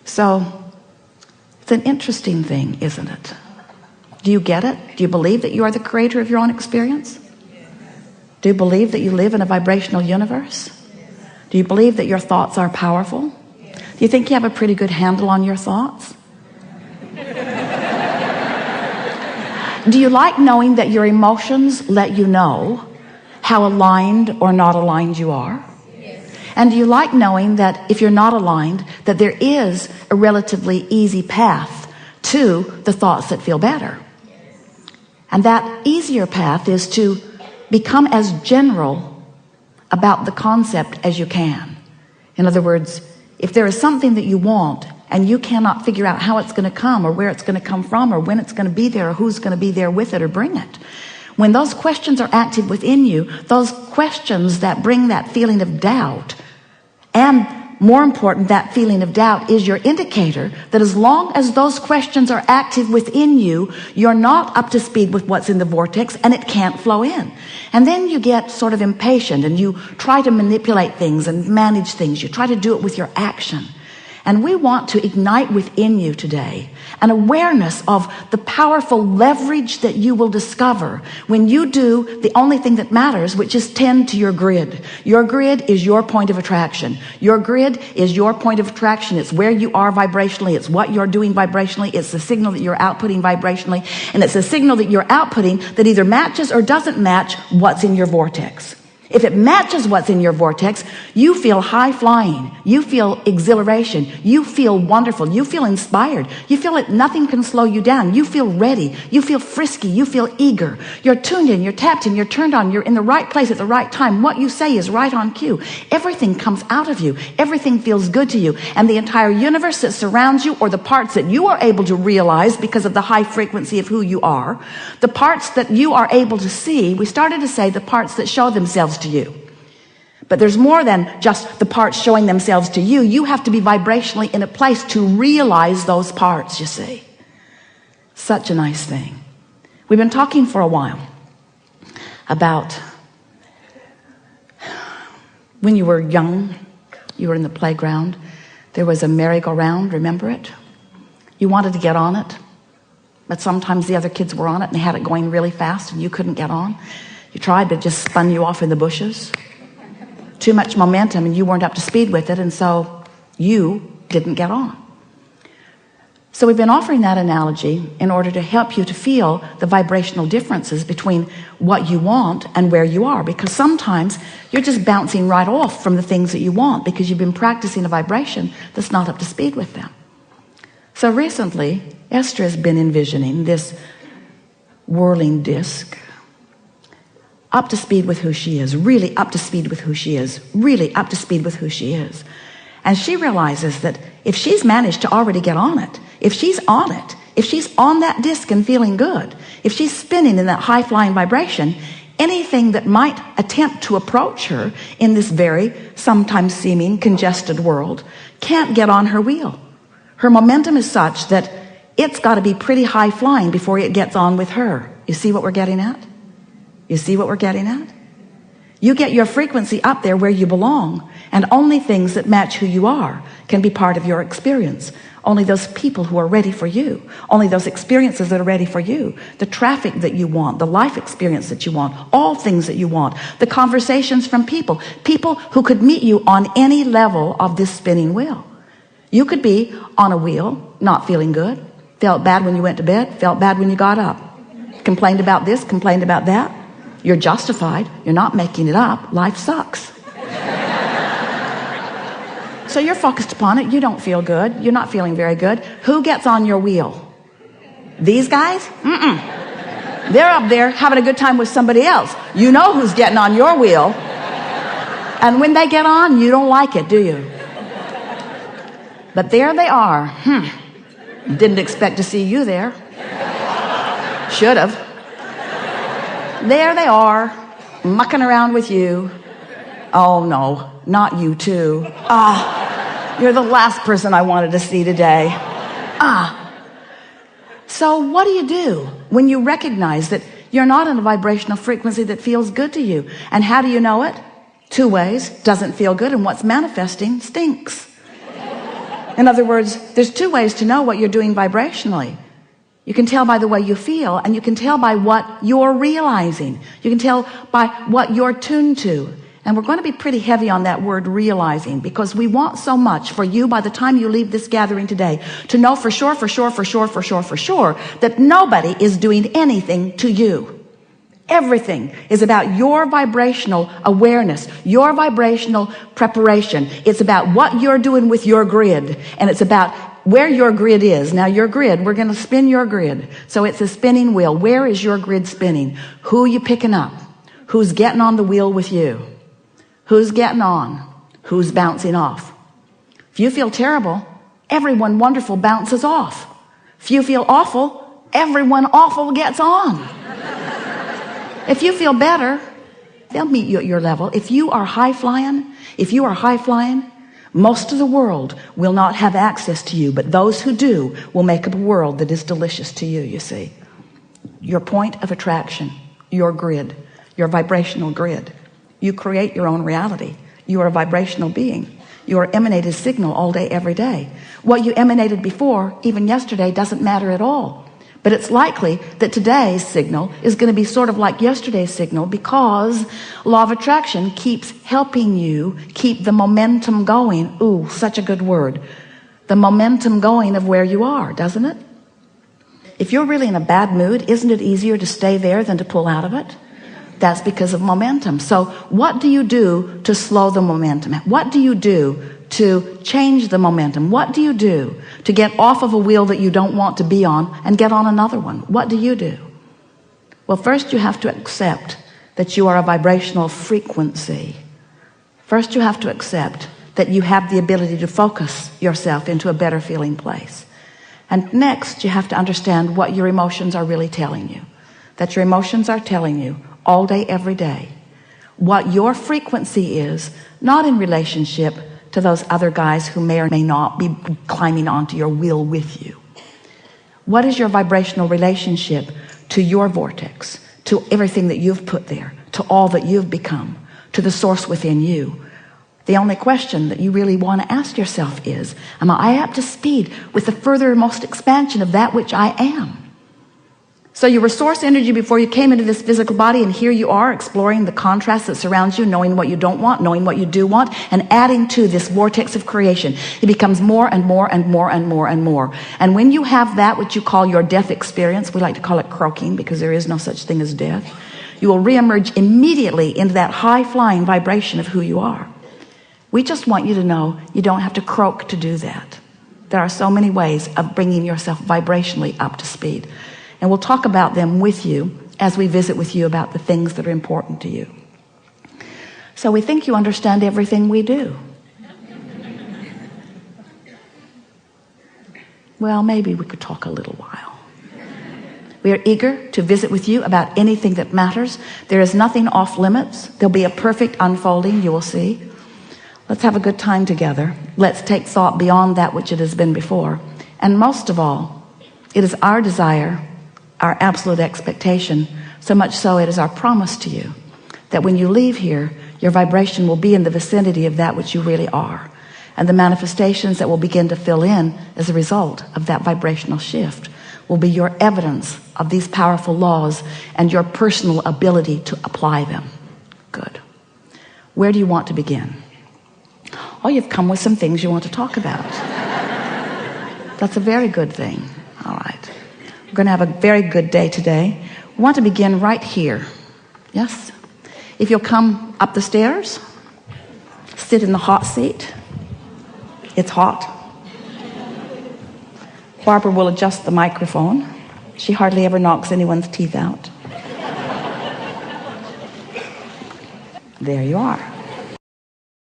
So it's an interesting thing, isn't it? Do you get it? Do you believe that you are the creator of your own experience? Do you believe that you live in a vibrational universe? Do you believe that your thoughts are powerful? Do you think you have a pretty good handle on your thoughts? Do you like knowing that your emotions let you know how aligned or not aligned you are? And do you like knowing that if you're not aligned, that there is a relatively easy path to the thoughts that feel better? And that easier path is to become as general about the concept as you can. In other words, if there is something that you want and you cannot figure out how it's going to come or where it's going to come from or when it's going to be there or who's going to be there with it or bring it, when those questions are active within you, those questions that bring that feeling of doubt, and more important, that feeling of doubt is your indicator that as long as those questions are active within you, you're not up to speed with what's in the vortex and it can't flow in. And then you get sort of impatient and you try to manipulate things and manage things. You try to do it with your action. And we want to ignite within you today an awareness of the powerful leverage that you will discover when you do the only thing that matters, which is tend to your grid. Your grid is your point of attraction. Your grid is your point of attraction. It's where you are vibrationally. It's what you're doing vibrationally. It's the signal that you're outputting vibrationally. And it's a signal that you're outputting that either matches or doesn't match what's in your vortex. If it matches what's in your vortex, you feel high flying. You feel exhilaration. You feel wonderful. You feel inspired. You feel that nothing can slow you down. You feel ready. You feel frisky. You feel eager. You're tuned in. You're tapped in. You're turned on. You're in the right place at the right time. What you say is right on cue. Everything comes out of you. Everything feels good to you. And the entire universe that surrounds you, or the parts that you are able to realize because of the high frequency of who you are, the parts that you are able to see, we started to say the parts that show themselves to you. But there's more than just the parts showing themselves to you. You have to be vibrationally in a place to realize those parts, you see. Such a nice thing. We've been talking for a while about when you were young, you were in the playground, there was a merry-go-round, remember it? You wanted to get on it, but sometimes the other kids were on it and they had it going really fast and you couldn't get on. You tried, but it just spun you off in the bushes. Too much momentum and you weren't up to speed with it, and so you didn't get on. So we've been offering that analogy in order to help you to feel the vibrational differences between what you want and where you are, because sometimes you're just bouncing right off from the things that you want because you've been practicing a vibration that's not up to speed with them. So recently Esther has been envisioning this whirling disc, up to speed with who she is, really up to speed with who she is, really up to speed with who she is. And she realizes that if she's managed to already get on it, if she's on it, if she's on that disc and feeling good, if she's spinning in that high-flying vibration, anything that might attempt to approach her in this very sometimes seeming congested world can't get on her wheel. Her momentum is such that it's got to be pretty high-flying before it gets on with her. You see what we're getting at? You see what we're getting at? You get your frequency up there where you belong, and only things that match who you are can be part of your experience. Only those people who are ready for you, only those experiences that are ready for you, the traffic that you want, the life experience that you want, all things that you want, the conversations from people who could meet you on any level of this spinning wheel. You could be on a wheel, not feeling good, felt bad when you went to bed, felt bad when you got up, complained about this, complained about that. You're justified. You're not making it up. Life sucks. So you're focused upon it. You don't feel good. You're not feeling very good. Who gets on your wheel? These guys? They're up there having a good time with somebody else. You know who's getting on your wheel. And when they get on, you don't like it, do you? But there they are. Didn't expect to see you there. Should have. There they are, mucking around with you. Oh no, not you too. You're the last person I wanted to see today. So what do when you recognize that you're not in a vibrational frequency that feels good to you? And how do you know it? Two ways. Doesn't feel good, and what's manifesting stinks. In other words, there's two ways to know what you're doing vibrationally. You can tell by the way you feel, and you can tell by what you're realizing. You can tell by what you're tuned to. And we're going to be pretty heavy on that word realizing, because we want so much for you by the time you leave this gathering today to know for sure that nobody is doing anything to you. Everything is about your vibrational awareness, your vibrational preparation. It's about what you're doing with your grid, and it's about where your grid is. Now your grid, we're going to spin your grid. So it's a spinning wheel. Where is your grid spinning? Who are you picking up? Who's getting on the wheel with you? Who's getting on? Who's bouncing off? If you feel terrible, everyone wonderful bounces off. If you feel awful, everyone awful gets on. If you feel better, they'll meet you at your level. If you are high flying, most of the world will not have access to you, but those who do will make up a world that is delicious to you, you see. Your point of attraction, your grid, your vibrational grid. You create your own reality. You are a vibrational being. You are emanated signal all day, every day. What you emanated before, even yesterday, doesn't matter at all. But it's likely that today's signal is going to be sort of like yesterday's signal, because law of attraction keeps helping you keep the momentum going. Ooh, such a good word. The momentum going of where you are, doesn't it? If you're really in a bad mood, isn't it easier to stay there than to pull out of it? That's because of momentum. So what do you do to slow the momentum? What do you do to change the momentum? What do you do to get off of a wheel that you don't want to be on and get on another one? What do you do? Well, first you have to accept that you are a vibrational frequency. First you have to accept that you have the ability to focus yourself into a better feeling place. And next you have to understand what your emotions are really telling you. That your emotions are telling you all day, every day, what your frequency is, not in relationship to those other guys who may or may not be climbing onto your wheel with you. What is your vibrational relationship to your vortex, to everything that you've put there, to all that you've become, to the source within you? The only question that you really want to ask yourself is, am I up to speed with the furthermost expansion of that which I am? So you were source energy before you came into this physical body, and here you are exploring the contrast that surrounds you, knowing what you don't want, knowing what you do want, and adding to this vortex of creation. It becomes more and more and more and more and more. And when you have that which you call your death experience, we like to call it croaking because there is no such thing as death, you will reemerge immediately into that high-flying vibration of who you are. We just want you to know you don't have to croak to do that. There are so many ways of bringing yourself vibrationally up to speed. And we'll talk about them with you as we visit with you about the things that are important to you. So we think you understand everything we do. Well, maybe we could talk a little while. We are eager to visit with you about anything that matters. There is nothing off limits. There'll be a perfect unfolding, you will see. Let's have a good time together. Let's take thought beyond that which it has been before. And most of all, it is our desire, our absolute expectation, so much so it is our promise to you, that when you leave here, your vibration will be in the vicinity of that which you really are. And the manifestations that will begin to fill in as a result of that vibrational shift will be your evidence of these powerful laws and your personal ability to apply them. Good. Where do you want to begin? Oh, you've come with some things you want to talk about. That's a very good thing. All right. We're going to have a very good day today. We want to begin right here. Yes? If you'll come up the stairs, sit in the hot seat. It's hot. Barbara will adjust the microphone. She hardly ever knocks anyone's teeth out. There you are.